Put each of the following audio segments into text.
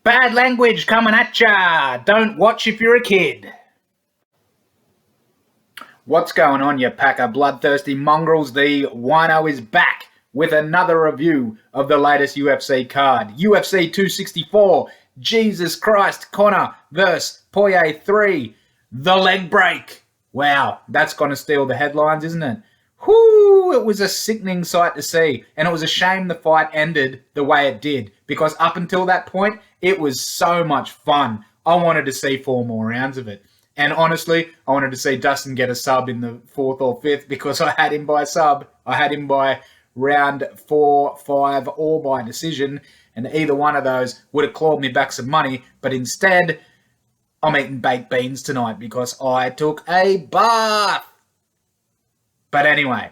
Bad language coming at ya. Don't watch if you're a kid. What's going on, you pack of bloodthirsty mongrels? The wino is back with another review of the latest UFC card. UFC 264, Jesus Christ, Conor vs. Poirier 3, the leg break. Wow, that's going to steal the headlines, isn't it? Whoo, it was a sickening sight to see, and it was a shame the fight ended the way it did, because up until that point, it was so much fun. I wanted to see 4 more rounds of it. And honestly, I wanted to see Dustin get a sub in the 4th or 5th because I had him by sub. I had him by round 4, 5, or by decision, and either one of those would have clawed me back some money, but instead, I'm eating baked beans tonight because I took a bath. But anyway,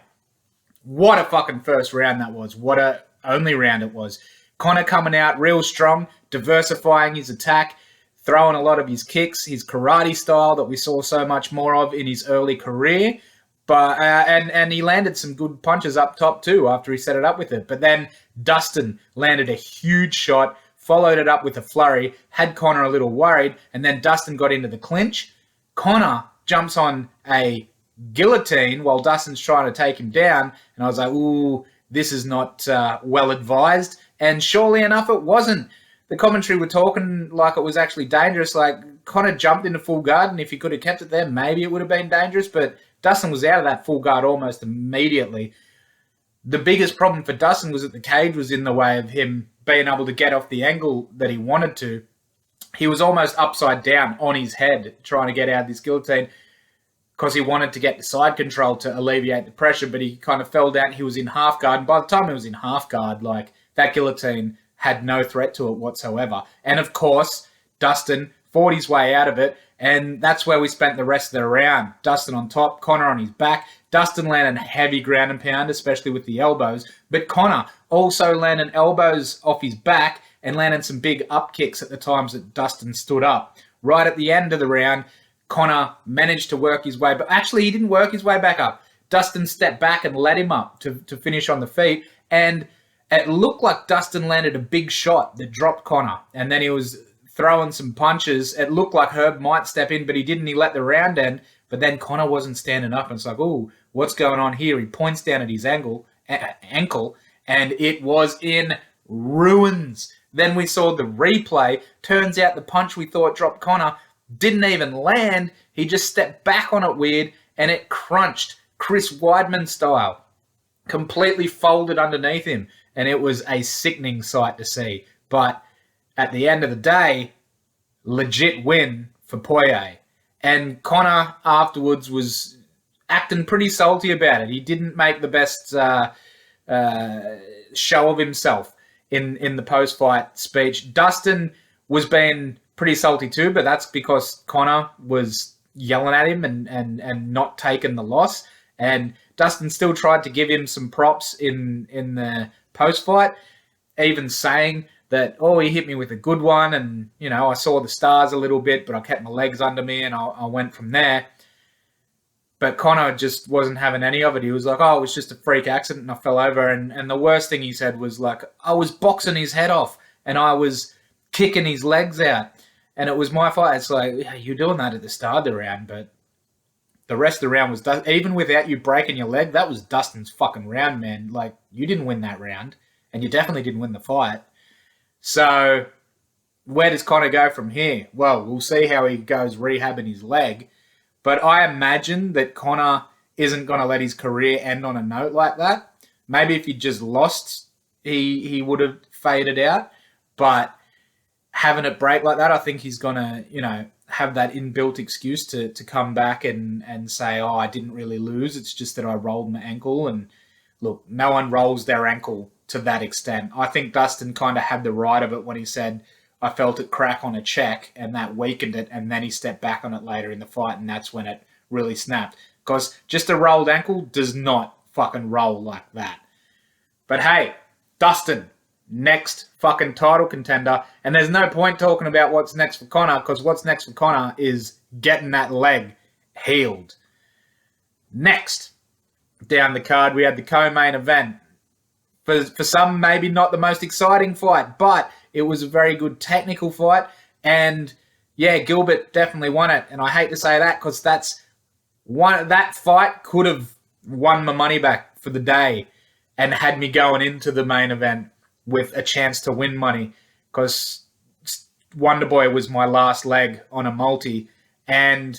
what a fucking first round that was. What a only round it was. Conor coming out real strong, diversifying his attack, throwing a lot of his kicks, his karate style that we saw so much more of in his early career. But and he landed some good punches up top too after he set it up with it. But then Dustin landed a huge shot, followed it up with a flurry, had Conor a little worried, and then Dustin got into the clinch. Conor jumps on a guillotine while Dustin's trying to take him down, and I was like, ooh, this is not well advised. And surely enough, it wasn't. The commentary were talking like it was actually dangerous, like Conor jumped into full guard, and if he could have kept it there, maybe it would have been dangerous, but Dustin was out of that full guard almost immediately. The biggest problem for Dustin was that the cage was in the way of him being able to get off the angle that he wanted to. He was almost upside down on his head trying to get out of this guillotine, because he wanted to get the side control to alleviate the pressure, but he kind of fell down. He was in half guard, and by the time he was in half guard, like, that guillotine had no threat to it whatsoever. And of course, Dustin fought his way out of it, and that's where we spent the rest of the round. Dustin on top, Conor on his back. Dustin landed heavy ground and pound, especially with the elbows, but Conor also landed elbows off his back and landed some big up kicks at the times that Dustin stood up. Right at the end of the round, Conor managed to work his way, but actually he didn't work his way back up. Dustin stepped back and led him up to finish on the feet, and it looked like Dustin landed a big shot that dropped Conor, and then he was throwing some punches. It looked like Herb might step in, but he didn't. He let the round end, but then Conor wasn't standing up, and it's like, ooh, what's going on here? He points down at his ankle, and it was in ruins. Then we saw the replay. Turns out the punch we thought dropped Conor didn't even land. He just stepped back on it weird, and it crunched Chris Weidman style, completely folded underneath him, and it was a sickening sight to see. But at the end of the day, legit win for Poirier. And Conor afterwards was acting pretty salty about it. He didn't make the best show of himself in the post-fight speech. Dustin was being pretty salty too, but that's because Conor was yelling at him and not taking the loss. And Dustin still tried to give him some props in the post-fight, even saying that, oh, he hit me with a good one, and, you know, I saw the stars a little bit, but I kept my legs under me, and I went from there. But Conor just wasn't having any of it. He was like, oh, it was just a freak accident, and I fell over. And the worst thing he said was, like, I was boxing his head off, and I was kicking his legs out, and it was my fight. It's like, yeah, you're doing that at the start of the round, but the rest of the round was, even without you breaking your leg, that was Dustin's fucking round, man. Like, you didn't win that round, and you definitely didn't win the fight. So where does Conor go from here? Well, we'll see how he goes rehabbing his leg, but I imagine that Conor isn't going to let his career end on a note like that. Maybe if he just lost, he would have faded out, but having it break like that, I think he's going to, you know, have that inbuilt excuse to come back and say, oh, I didn't really lose. It's just that I rolled my ankle. And look, no one rolls their ankle to that extent. I think Dustin kind of had the right of it when he said, I felt it crack on a check, and that weakened it, and then he stepped back on it later in the fight, and that's when it really snapped. Because just a rolled ankle does not fucking roll like that. But hey, Dustin, next fucking title contender, and there's no point talking about what's next for Conor, because what's next for Conor is getting that leg healed. Next, down the card, we had the co-main event. For some, maybe not the most exciting fight, but It was a very good technical fight. And, yeah, Gilbert definitely won it. And I hate to say that because that fight could have won my money back for the day and had me going into the main event with a chance to win money because Wonderboy was my last leg on a multi. And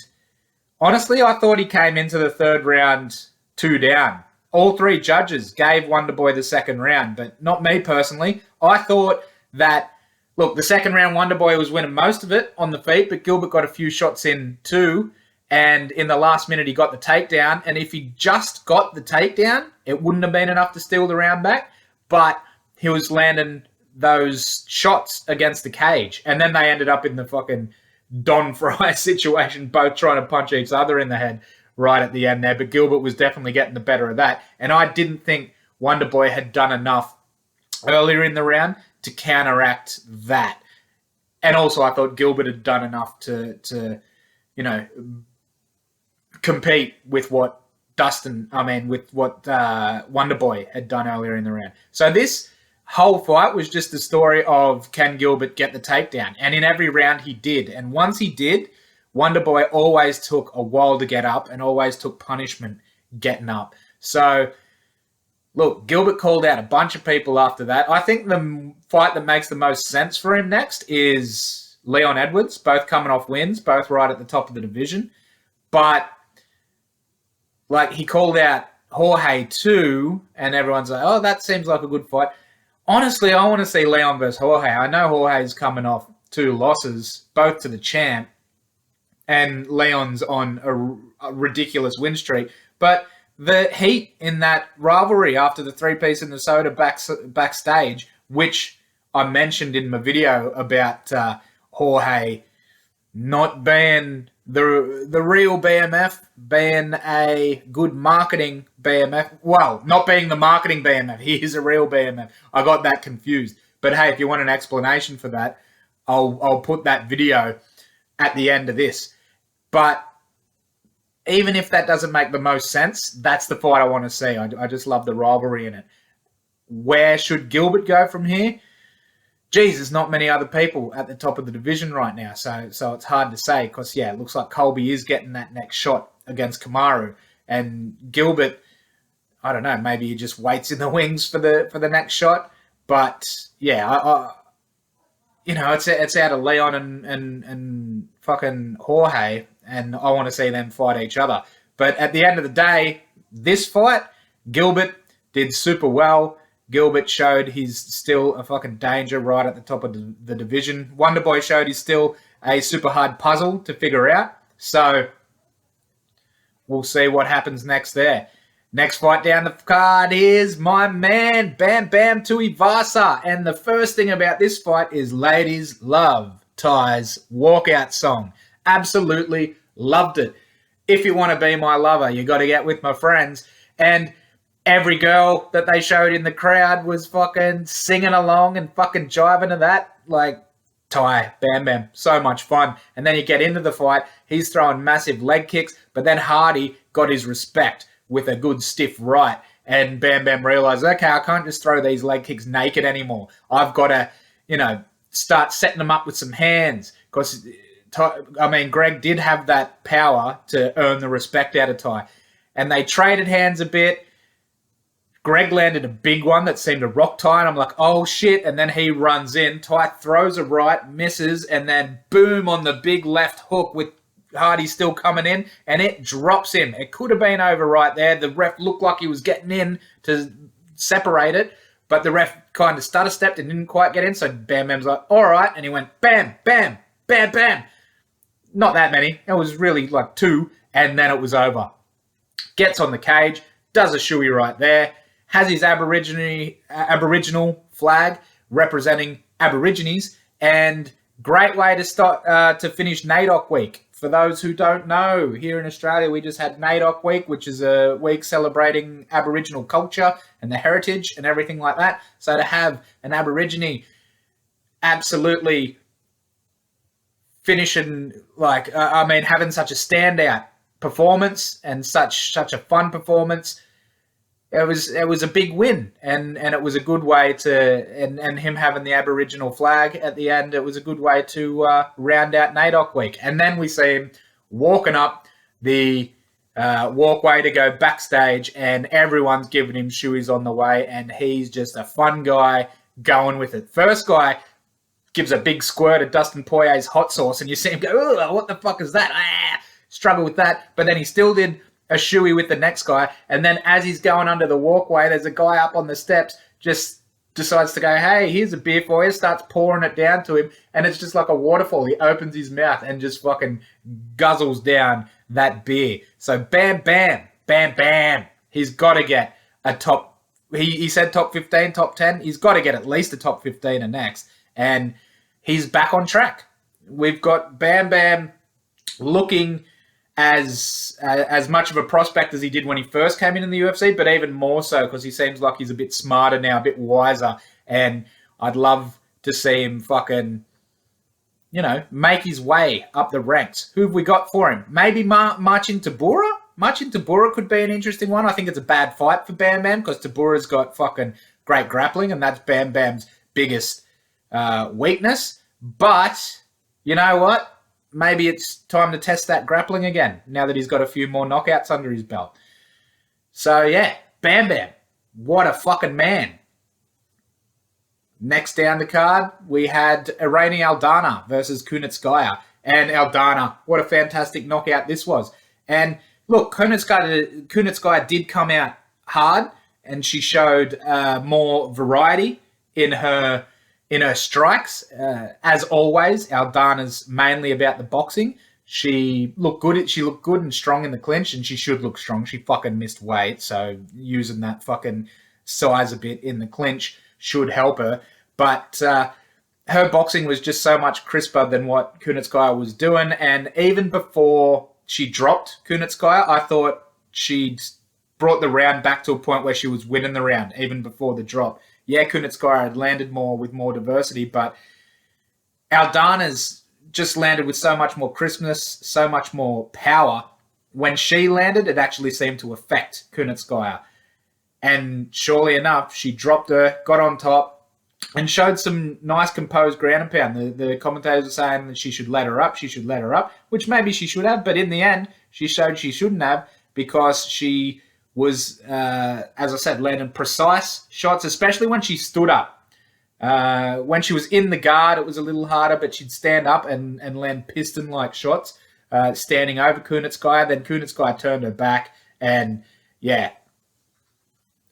honestly, I thought he came into the third round 2 down. All 3 judges gave Wonderboy the second round, but not me personally. I thought that, look, the second round Wonderboy was winning most of it on the feet, but Gilbert got a few shots in too. And in the last minute, he got the takedown. And if he just got the takedown, it wouldn't have been enough to steal the round back. But he was landing those shots against the cage. And then they ended up in the fucking Don Fry situation, both trying to punch each other in the head right at the end there. But Gilbert was definitely getting the better of that. And I didn't think Wonderboy had done enough earlier in the round to counteract that. And also I thought Gilbert had done enough to compete with what Wonderboy had done earlier in the round. So this whole fight was just the story of can Gilbert get the takedown? And in every round he did. And once he did, Wonderboy always took a while to get up and always took punishment getting up. So, look, Gilbert called out a bunch of people after that. I think the fight that makes the most sense for him next is Leon Edwards, both coming off wins, both right at the top of the division. But, like, he called out Jorge too, and everyone's like, oh, that seems like a good fight. Honestly, I want to see Leon versus Jorge. I know Jorge's coming off 2 losses, both to the champ, and Leon's on a ridiculous win streak. But the heat in that rivalry after the 3-piece in the soda backstage, which I mentioned in my video about Jorge not being the real BMF, being a good marketing BMF. Well, not being the marketing BMF. He is a real BMF. I got that confused. But hey, if you want an explanation for that, I'll put that video at the end of this. But even if that doesn't make the most sense, that's the fight I want to see. I just love the rivalry in it. Where should Gilbert go from here? Geez, there's not many other people at the top of the division right now, so it's hard to say because, yeah, it looks like Colby is getting that next shot against Kamaru. And Gilbert, I don't know, maybe he just waits in the wings for the next shot. But, yeah, it's out of Leon and fucking Jorge, and I want to see them fight each other. But at the end of the day, this fight, Gilbert did super well. Gilbert showed he's still a fucking danger right at the top of the division. Wonderboy showed he's still a super hard puzzle to figure out. So we'll see what happens next there. Next fight down the card is my man, Bam Bam Tuivasa. And the first thing about this fight is ladies love Ty's walkout song. Absolutely loved it. If you want to be my lover, you got to get with my friends. And every girl that they showed in the crowd was fucking singing along and fucking jiving to that. Like, Ty, Bam Bam, so much fun. And then you get into the fight, he's throwing massive leg kicks, but then Hardy got his respect with a good stiff right. And Bam Bam realized, okay, I can't just throw these leg kicks naked anymore. I've got to, start setting them up with some hands. Because, Greg did have that power to earn the respect out of Ty. And they traded hands a bit. Greg landed a big one that seemed to rock Ty, and I'm like, oh, shit. And then he runs in. Ty throws a right, misses, and then boom on the big left hook with Hardy still coming in, and it drops him. It could have been over right there. The ref looked like he was getting in to separate it, but the ref kind of stutter-stepped and didn't quite get in, so Bam Bam's like, all right, and he went bam, bam, bam, bam. Not that many. It was really like 2, and then it was over. Gets on the cage, does a shoey right there, has his Aboriginal flag representing Aborigines, and great way to start to finish NAIDOC week. For those who don't know, here in Australia, we just had NAIDOC week, which is a week celebrating Aboriginal culture and the heritage and everything like that. So to have an Aborigine absolutely finishing, having such a standout performance and such a fun performance, it was a big win, and it was a good way to, and him having the Aboriginal flag at the end, it was a good way to round out NAIDOC week. And then we see him walking up the walkway to go backstage, and everyone's giving him shoeies on the way, and he's just a fun guy going with it. First guy gives a big squirt of Dustin Poirier's hot sauce, and you see him go, "Oh, what the fuck is that?" Struggle with that, but then he still did a shoey with the next guy, and then as he's going under the walkway, there's a guy up on the steps just decides to go, "Hey, here's a beer for you," starts pouring it down to him, and it's just like a waterfall. He opens his mouth and just fucking guzzles down that beer. So bam, bam, bam, bam. He's got to get a top, he said top 15, top 10. He's got to get at least a top 15 and next, and he's back on track. We've got Bam Bam looking as much of a prospect as he did when he first came in the UFC, but even more so because he seems like he's a bit smarter now, a bit wiser, and I'd love to see him fucking, make his way up the ranks. Who have we got for him? Maybe Marcin Tybura? Marcin Tybura could be an interesting one. I think it's a bad fight for Bam Bam because Tybura's got fucking great grappling, and that's Bam Bam's biggest weakness. But you know what? Maybe it's time to test that grappling again now that he's got a few more knockouts under his belt. So, yeah, Bam Bam. What a fucking man. Next down the card, we had Irene Aldana versus Kunitskaya. And Aldana, what a fantastic knockout this was. And look, Kunitskaya did come out hard, and she showed more variety in her strikes. As always, Aldana's mainly about the boxing. She looked good. She looked good and strong in the clinch, and she should look strong. She fucking missed weight, so using that fucking size a bit in the clinch should help her. But her boxing was just so much crisper than what Kunitskaya was doing. And even before she dropped Kunitskaya, I thought she'd brought the round back to a point where she was winning the round, even before the drop. Yeah, Kunitskaya had landed more with more diversity, but Aldana's just landed with so much more crispness, so much more power. When she landed, it actually seemed to affect Kunitskaya. And surely enough, she dropped her, got on top, and showed some nice composed ground and pound. The commentators were saying that she should let her up, which maybe she should have, but in the end, she showed she shouldn't have because she was, as I said, landing precise shots, especially when she stood up. When she was in the guard, it was a little harder, but she'd stand up and land piston-like shots, standing over Kunitskaya. Then Kunitskaya turned her back, and yeah,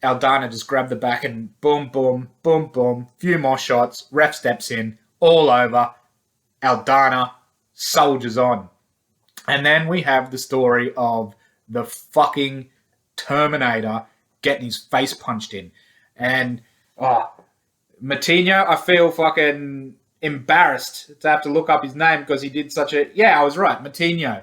Aldana just grabbed the back and boom, boom, boom, boom, few more shots, ref steps in, all over. Aldana soldiers on. And then we have the story of the fucking Terminator getting his face punched in. And Matinho, I feel fucking embarrassed to have to look up his name because he did such a... Yeah, I was right, Matinho.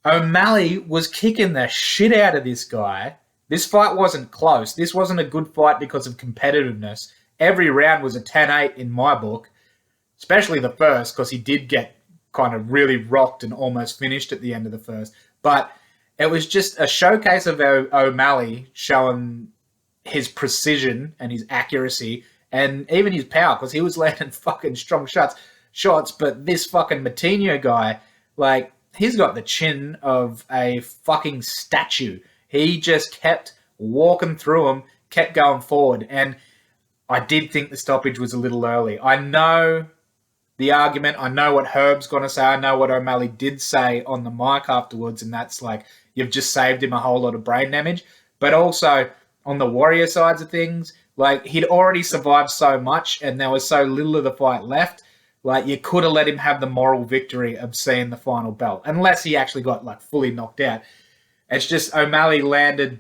O'Malley was kicking the shit out of this guy. This fight wasn't close. This wasn't a good fight because of competitiveness. Every round was a 10-8 in my book, especially the first because he did get kind of really rocked and almost finished at the end of the first. But it was just a showcase of O'Malley showing his precision and his accuracy and even his power because he was landing fucking strong shots. But this fucking Matinho guy, like, he's got the chin of a fucking statue. He just kept walking through him, kept going forward. And I did think the stoppage was a little early. I know the argument. I know what Herb's going to say. I know what O'Malley did say on the mic afterwards, and that's like, you've just saved him a whole lot of brain damage. But also, on the Warrior sides of things, like, he'd already survived so much, and there was so little of the fight left. Like, you could have let him have the moral victory of seeing the final belt, unless he actually got, like, fully knocked out. It's just O'Malley landed,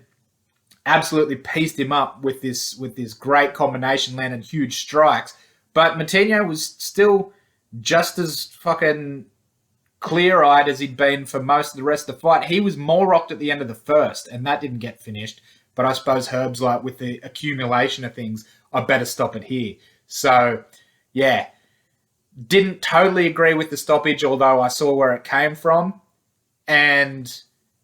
absolutely pieced him up with this great combination, landed huge strikes. But Matinho was still just as fucking clear-eyed as he'd been for most of the rest of the fight. He was more rocked at the end of the first, and that didn't get finished. But I suppose Herb's like, with the accumulation of things, I better stop it here. So, yeah, didn't totally agree with the stoppage, although I saw where it came from. And,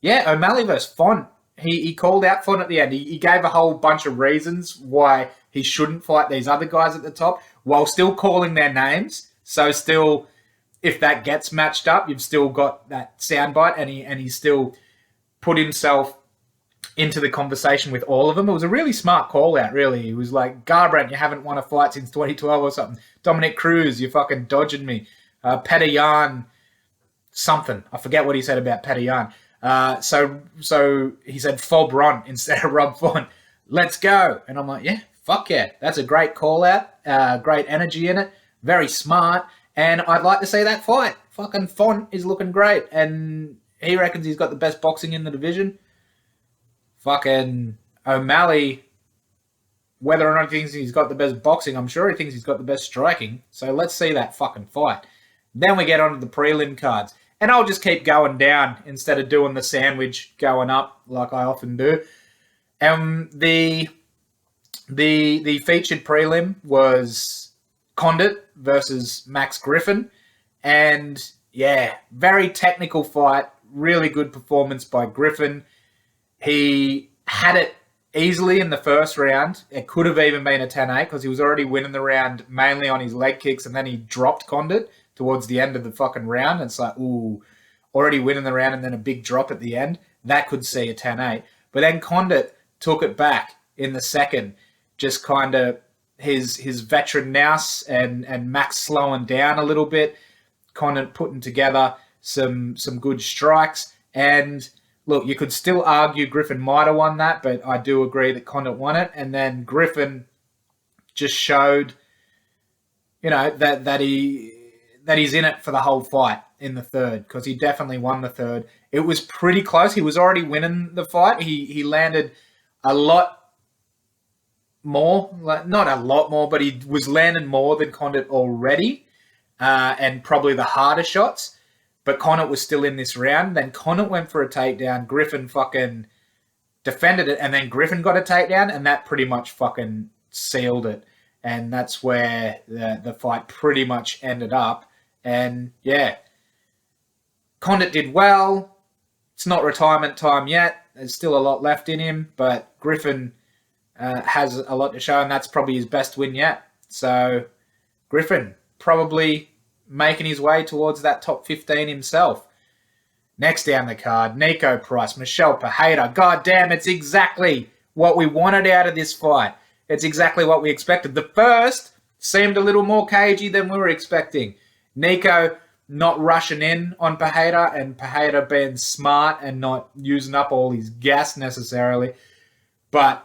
yeah, O'Malley versus Font. he called out Font at the end. He gave a whole bunch of reasons why he shouldn't fight these other guys at the top while still calling their names. So still, if that gets matched up, you've still got that soundbite, and he still put himself into the conversation with all of them. It was a really smart call out, really. He was like, Garbrandt, you haven't won a fight since 2012 or something. Dominic Cruz, you're fucking dodging me. Petr Yan, something. I forget what he said about Petr Yan. So he said Fob Ron instead of Rob Font. Let's go. And I'm like, yeah, fuck yeah. That's a great call out. Great energy in it. Very smart. And I'd like to see that fight. Fucking Font is looking great. And he reckons he's got the best boxing in the division. Fucking O'Malley, whether or not he thinks he's got the best boxing, I'm sure he thinks he's got the best striking. So let's see that fucking fight. Then we get on to the prelim cards. And I'll just keep going down instead of doing the sandwich going up like I often do. The featured prelim was Condit versus Max Griffin. And yeah, very technical fight. Really good performance by Griffin. He had it easily in the first round. It could have even been a 10-8 because he was already winning the round mainly on his leg kicks, and then he dropped Condit towards the end of the fucking round. And it's like, ooh, already winning the round and then a big drop at the end. That could see a 10-8. But then Condit took it back in the second. Just kind of his veteran nous and Max slowing down a little bit. Condit putting together some good strikes. And look, you could still argue Griffin might have won that, but I do agree that Condit won it. And then Griffin just showed, that he's in it for the whole fight in the third, because he definitely won the third. It was pretty close. He was already winning the fight. He landed a lot more, not a lot more, but he was landing more than Condit already, and probably the harder shots. But Conor was still in this round. Then Conor went for a takedown. Griffin fucking defended it. And then Griffin got a takedown. And that pretty much fucking sealed it. And that's where the fight pretty much ended up. And yeah, Condit did well. It's not retirement time yet. There's still a lot left in him. But Griffin has a lot to show. And that's probably his best win yet. So Griffin probably making his way towards that top 15 himself. Next down the card, Nico Price, Michel Pereira. God damn, it's exactly what we wanted out of this fight. It's exactly what we expected. The first seemed a little more cagey than we were expecting. Nico not rushing in on Pereira, and Pereira being smart and not using up all his gas necessarily, but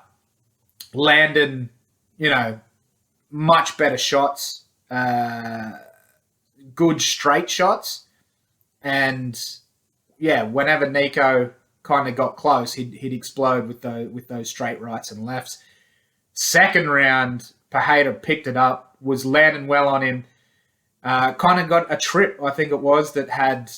landing, much better shots. Good straight shots, and yeah, whenever Nico kind of got close, he'd explode with those straight rights and lefts. Second round, Pereira picked it up, was landing well on him. Kind of got a trip, I think it was, that had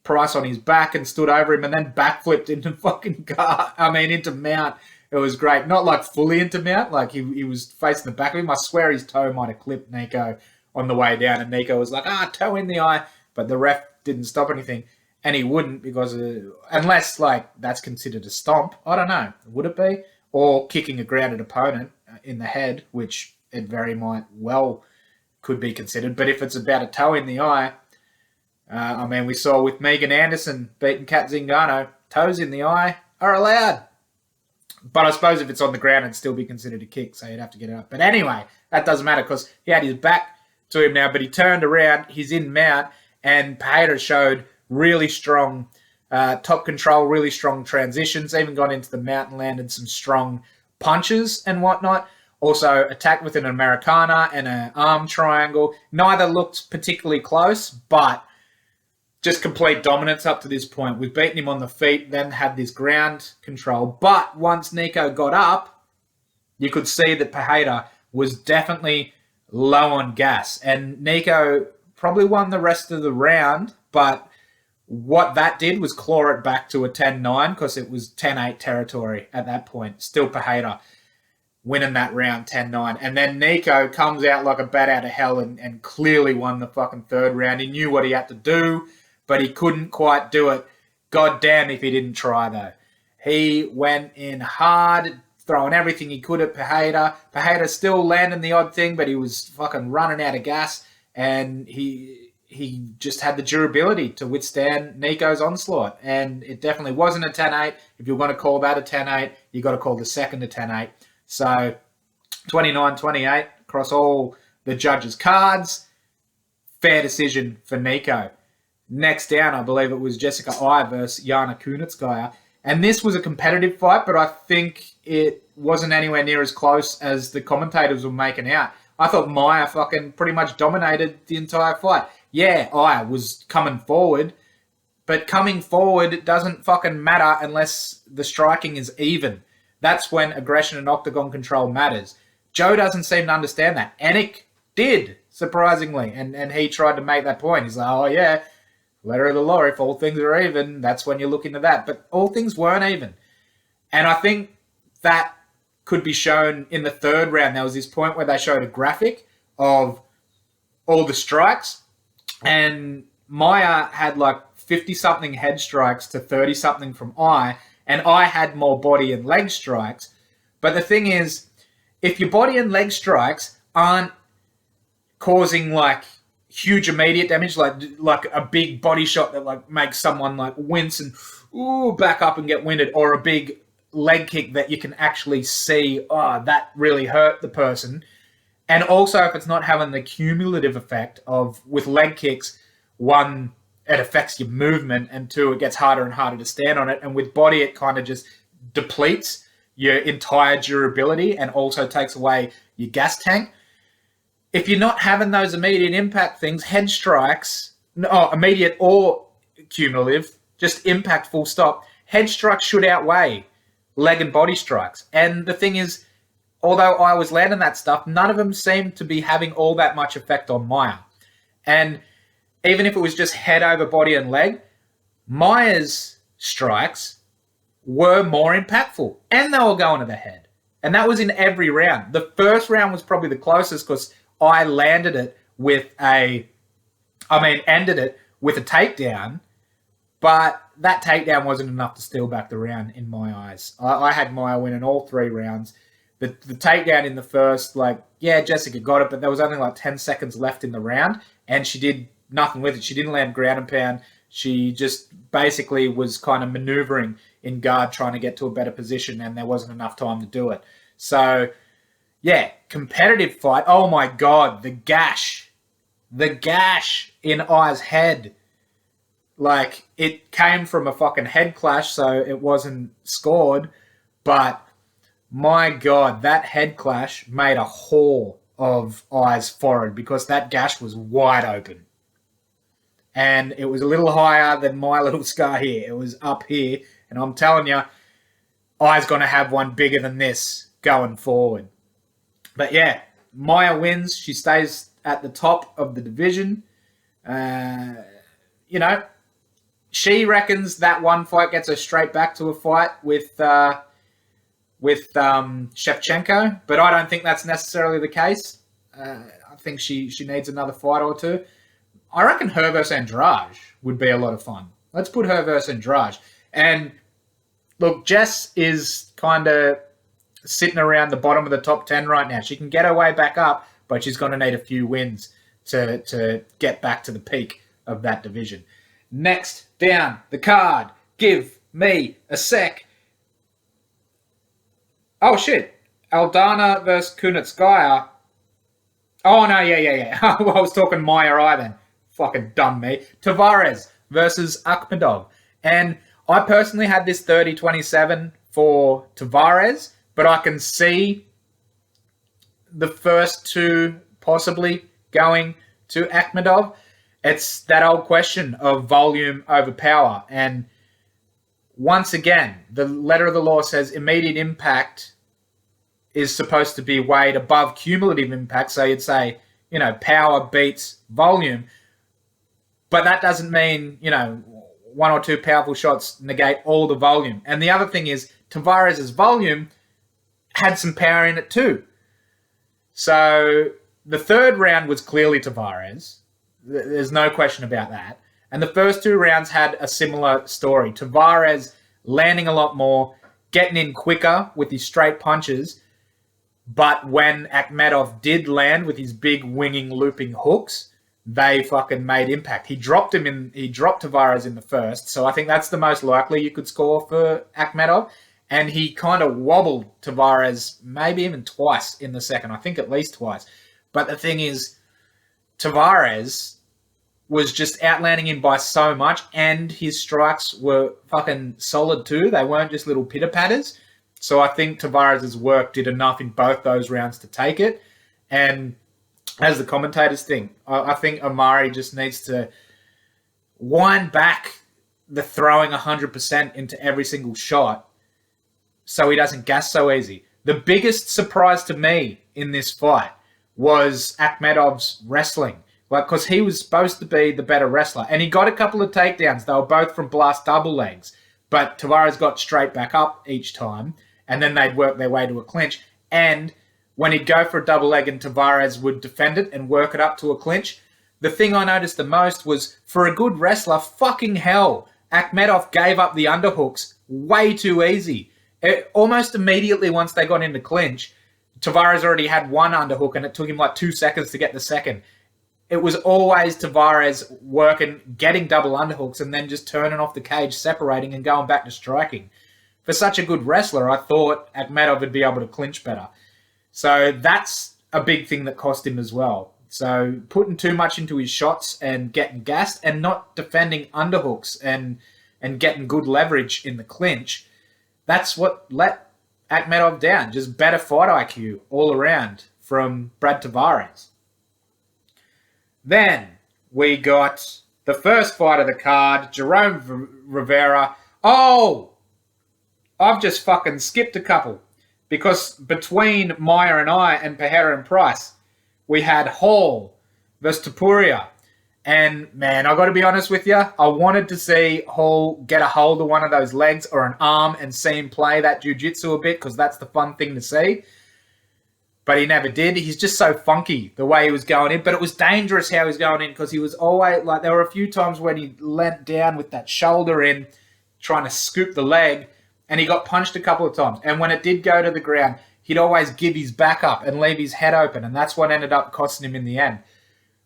Price on his back and stood over him, and then backflipped into into mount. It was great, not like fully into mount, like he was facing the back of him. I swear his toe might have clipped Nico on the way down, and Nico was like, toe in the eye, but the ref didn't stop anything, and he wouldn't, because unless that's considered a stomp. I don't know, would it be? Or kicking a grounded opponent in the head, which it very might well could be considered. But if it's about a toe in the eye, we saw with Megan Anderson beating Kat Zingano, toes in the eye are allowed. But I suppose if it's on the ground, it'd still be considered a kick, so you'd have to get it up. But anyway, that doesn't matter, because he had his back to him now, but he turned around, he's in mount, and Pereira showed really strong top control, really strong transitions, even got into the mount and landed some strong punches and whatnot. Also attacked with an Americana and an arm triangle. Neither looked particularly close, but just complete dominance up to this point. We've beaten him on the feet, then had this ground control. But once Nico got up, you could see that Pereira was definitely low on gas. And Nico probably won the rest of the round, but what that did was claw it back to a 10-9, because it was 10-8 territory at that point. Still Pereira winning that round 10-9. And then Nico comes out like a bat out of hell and clearly won the fucking third round. He knew what he had to do, but he couldn't quite do it. God damn if he didn't try, though. He went in hard, throwing everything he could at Pereira. Pereira still landing the odd thing, but he was fucking running out of gas, and he just had the durability to withstand Nico's onslaught. And it definitely wasn't a 10-8. If you're going to call that a 10-8, you got to call the second a 10-8. So 29-28 across all the judges' cards. Fair decision for Nico. Next down, I believe it was Jessica Eye versus Yana Kunitskaya. And this was a competitive fight, but I think it wasn't anywhere near as close as the commentators were making out. I thought Maya fucking pretty much dominated the entire fight. Yeah, Aya was coming forward, but coming forward doesn't fucking matter unless the striking is even. That's when aggression and octagon control matters. Joe doesn't seem to understand that. Anik did, surprisingly, and he tried to make that point. He's like, oh yeah, letter of the law, if all things are even, that's when you look into that. But all things weren't even. And I think that could be shown in the third round. There was this point where they showed a graphic of all the strikes, and Maya had like 50-something head strikes to 30-something from Eye, and Eye had more body and leg strikes. But the thing is, if your body and leg strikes aren't causing like huge immediate damage, like a big body shot that like makes someone like wince and back up and get winded, or a big leg kick that you can actually see, that really hurt the person. And also, if it's not having the cumulative effect of, with leg kicks, one, it affects your movement, and two, it gets harder and harder to stand on it. And with body, it kind of just depletes your entire durability and also takes away your gas tank. If you're not having those immediate impact things, head strikes, immediate or cumulative, just impact full stop, head strikes should outweigh leg and body strikes. And the thing is, although I was landing that stuff, none of them seemed to be having all that much effect on Maya. And even if it was just head over body and leg, Maya's strikes were more impactful, and they were going to the head. And that was in every round. The first round was probably the closest because I ended it with a takedown, but that takedown wasn't enough to steal back the round in my eyes. I had Maya winning all three rounds. The takedown in the first, Jessica got it, but there was only like 10 seconds left in the round, and she did nothing with it. She didn't land ground and pound. She just basically was kind of maneuvering in guard, trying to get to a better position, and there wasn't enough time to do it. So, yeah, competitive fight. Oh my God, the gash in Aya's head. Like, it came from a fucking head clash, so it wasn't scored, but my God, that head clash made a whore of Aya's forehead because that gash was wide open. And it was a little higher than my little scar here. It was up here. And I'm telling you, Aya's going to have one bigger than this going forward. But yeah, Maya wins. She stays at the top of the division. She reckons that one fight gets her straight back to a fight with Shevchenko. But I don't think that's necessarily the case. I think she needs another fight or two. I reckon her versus Andrade would be a lot of fun. Let's put her versus Andrade. And look, Jess is kind of sitting around the bottom of the top 10 right now. She can get her way back up, but she's going to need a few wins to get back to the peak of that division. Next down the card. Give me a sec. Oh, shit. Aldana versus Kunitskaya. Oh, no, yeah. I was talking Maya Eye then. Fucking dumb me. Thwacks versus Akhmedov. And I personally had this 30-27 for Thwacks, but I can see the first two possibly going to Akhmedov. It's that old question of volume over power. And once again, the letter of the law says immediate impact is supposed to be weighed above cumulative impact. So you'd say, power beats volume. But that doesn't mean, one or two powerful shots negate all the volume. And the other thing is, Thwacks' volume had some power in it too. So the third round was clearly Thwacks. There's no question about that. And the first two rounds had a similar story. Thwacks landing a lot more, getting in quicker with his straight punches. But when Akhmedov did land with his big winging looping hooks, they fucking made impact. He dropped Tavares in the first, so I think that's the most likely you could score for Akhmedov. And he kind of wobbled Tavares maybe even twice in the second. I think at least twice. But the thing is, Tavares was just outlanding him by so much, and his strikes were fucking solid too. They weren't just little pitter-patters. So I think Tavares' work did enough in both those rounds to take it. And as the commentators think, I think Omari just needs to wind back the throwing 100% into every single shot so he doesn't gas so easy. The biggest surprise to me in this fight was Akhmedov's wrestling. Because he was supposed to be the better wrestler. And he got a couple of takedowns. They were both from blast double legs. But Tavares got straight back up each time. And then they'd work their way to a clinch. And when he'd go for a double leg and Tavares would defend it and work it up to a clinch, the thing I noticed the most was, for a good wrestler, fucking hell, Akhmedov gave up the underhooks way too easy. Almost immediately once they got into clinch, Tavares already had one underhook and it took him like 2 seconds to get the second. It was always Tavares working, getting double underhooks and then just turning off the cage, separating and going back to striking. For such a good wrestler, I thought Akhmedov would be able to clinch better. So that's a big thing that cost him as well. So putting too much into his shots and getting gassed and not defending underhooks and getting good leverage in the clinch, that's what let Akhmedov down. Just better fight IQ all around from Brad Tavares. Then we got the first fight of the card, Jerome Rivera. Oh, I've just fucking skipped a couple. Because between Meyer and I and Pereira and Price, we had Hall versus Topuria. And, man, I got to be honest with you, I wanted to see Hall get a hold of one of those legs or an arm and see him play that jiu-jitsu a bit, because that's the fun thing to see. But he never did. He's just so funky the way he was going in. But it was dangerous how he was going in, because he was always, like, there were a few times when he leant down with that shoulder in, trying to scoop the leg, and he got punched a couple of times. And when it did go to the ground, he'd always give his back up and leave his head open, and that's what ended up costing him in the end.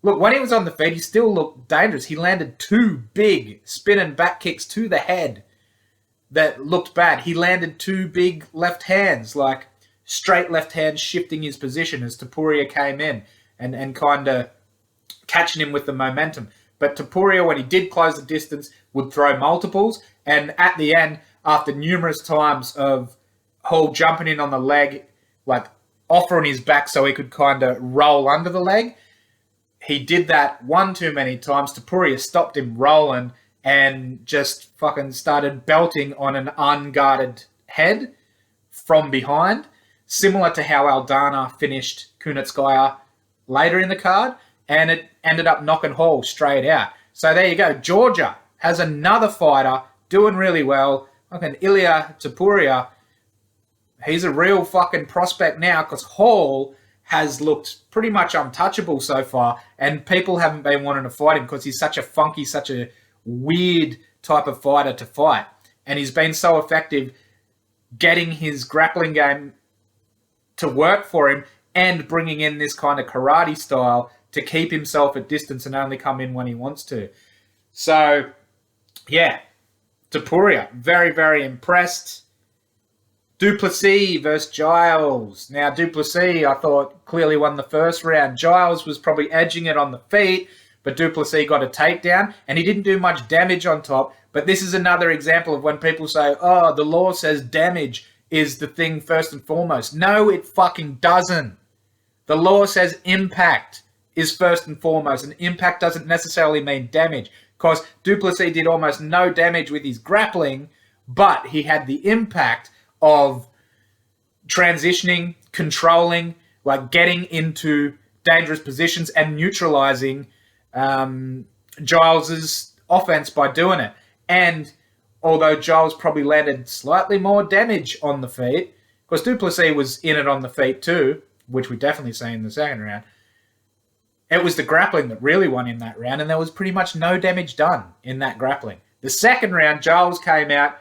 Look, when he was on the feet, he still looked dangerous. He landed 2 big spinning back kicks to the head that looked bad. He landed 2 big left hands, like straight left hand shifting his position as Topuria came in and kind of catching him with the momentum. But Topuria, when he did close the distance, would throw multiples. And at the end, after numerous times of Hall jumping in on the leg, like offering his back so he could kind of roll under the leg, he did that one too many times. Topuria stopped him rolling and just fucking started belting on an unguarded head from behind, similar to how Aldana finished Kunitskaya later in the card, and it ended up knocking Hall straight out. So there you go. Georgia has another fighter doing really well. Fucking Ilya Topuria, he's a real fucking prospect now, because Hall has looked pretty much untouchable so far, and people haven't been wanting to fight him because he's such a funky, such a weird type of fighter to fight. And he's been so effective getting his grappling game to work for him and bringing in this kind of karate style to keep himself at distance and only come in when he wants to. So, yeah, Topuria, very, very impressed. Duplessis versus Giles. Now, Duplessis, I thought, clearly won the first round. Giles was probably edging it on the feet, but Duplessis got a takedown, and he didn't do much damage on top. But this is another example of when people say, oh, the law says damage is the thing first and foremost. No, it fucking doesn't. The law says impact is first and foremost, and impact doesn't necessarily mean damage, because Duplessis did almost no damage with his grappling, but he had the impact of transitioning, controlling, like getting into dangerous positions and neutralizing Giles's offense by doing it. And although Giles probably landed slightly more damage on the feet, because Duplessis was in it on the feet too, which we definitely see in the second round, it was the grappling that really won in that round, and there was pretty much no damage done in that grappling. The second round, Giles came out,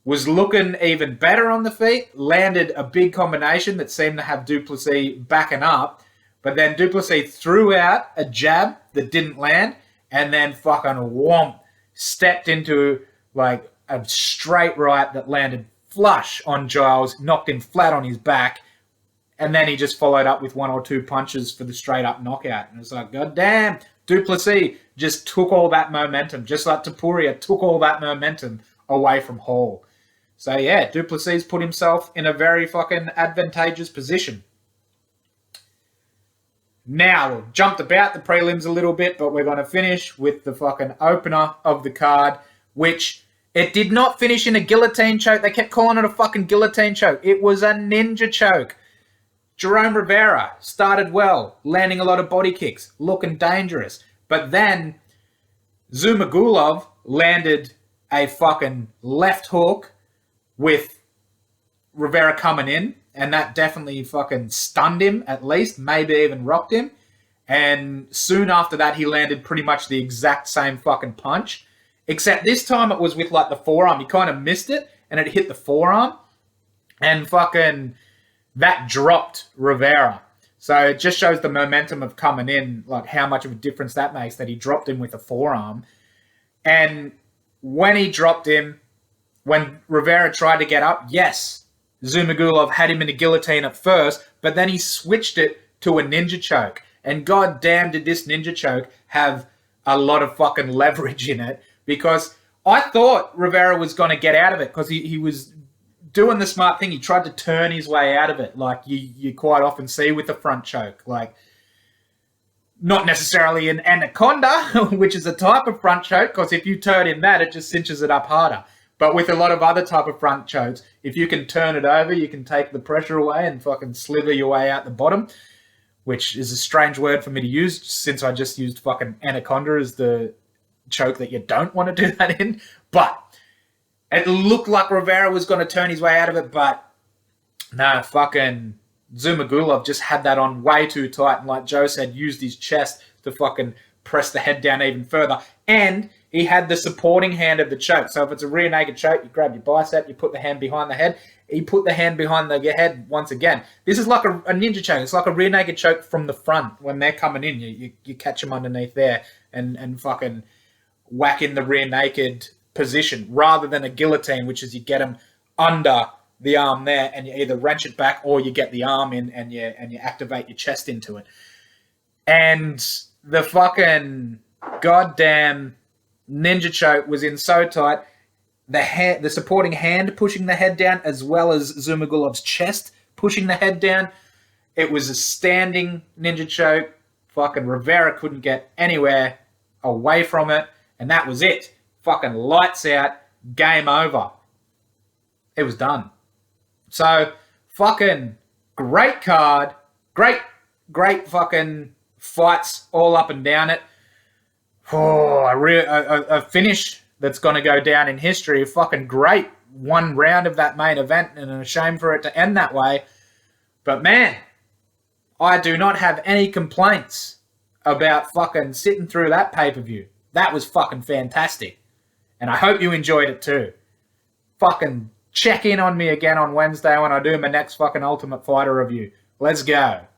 was looking even better on the feet, landed a big combination that seemed to have Duplessis backing up, but then Duplessis threw out a jab that didn't land, and then fucking whomp, stepped into like a straight right that landed flush on Giles, knocked him flat on his back, and then he just followed up with one or two punches for the straight up knockout. And it's like, God damn, Duplessis just took all that momentum, just like Topuria took all that momentum away from Hall. So yeah, Duplessis put himself in a very fucking advantageous position. Now, we've jumped about the prelims a little bit, but we're going to finish with the fucking opener of the card, which it did not finish in a guillotine choke. They kept calling it a fucking guillotine choke. It was a ninja choke. Jerome Rivera started well, landing a lot of body kicks, looking dangerous. But then Zumagulov landed a fucking left hook with Rivera coming in, and that definitely fucking stunned him, at least, maybe even rocked him. And soon after that, he landed pretty much the exact same fucking punch, except this time it was with like the forearm. He kind of missed it, and it hit the forearm, and fucking that dropped Rivera. So it just shows the momentum of coming in, like how much of a difference that makes, that he dropped him with a forearm. And when he dropped him, when Rivera tried to get up, yes, Zumagulov had him in a guillotine at first, but then he switched it to a ninja choke. And goddamn did this ninja choke have a lot of fucking leverage in it, because I thought Rivera was going to get out of it because he was doing the smart thing. He tried to turn his way out of it, like you quite often see with the front choke. Like, not necessarily an anaconda, which is a type of front choke, because if you turn in that, it just cinches it up harder. But with a lot of other type of front chokes, if you can turn it over, you can take the pressure away and fucking slither your way out the bottom, which is a strange word for me to use since I just used fucking anaconda as the choke that you don't want to do that in. But it looked like Rivera was going to turn his way out of it, but no, fucking Zumagulov just had that on way too tight, and like Joe said, used his chest to fucking press the head down even further. And he had the supporting hand of the choke. So if it's a rear naked choke, you grab your bicep, you put the hand behind the head. He put the hand behind the head once again. This is like a ninja choke. It's like a rear naked choke from the front. When they're coming in, you catch them underneath there and fucking whack in the rear naked position, rather than a guillotine, which is you get them under the arm there and you either wrench it back or you get the arm in and you activate your chest into it. And the fucking goddamn ninja choke was in so tight, the supporting hand pushing the head down, as well as Zumagulov's chest pushing the head down. It was a standing ninja choke. Fucking Rivera couldn't get anywhere away from it, and that was it. Fucking lights out, game over. It was done. So fucking great card, great fucking fights all up and down it. Oh, a finish that's going to go down in history. Fucking great. One round of that main event, and a shame for it to end that way. But man, I do not have any complaints about fucking sitting through that pay-per-view. That was fucking fantastic. And I hope you enjoyed it too. Fucking check in on me again on Wednesday when I do my next fucking Ultimate Fighter review. Let's go.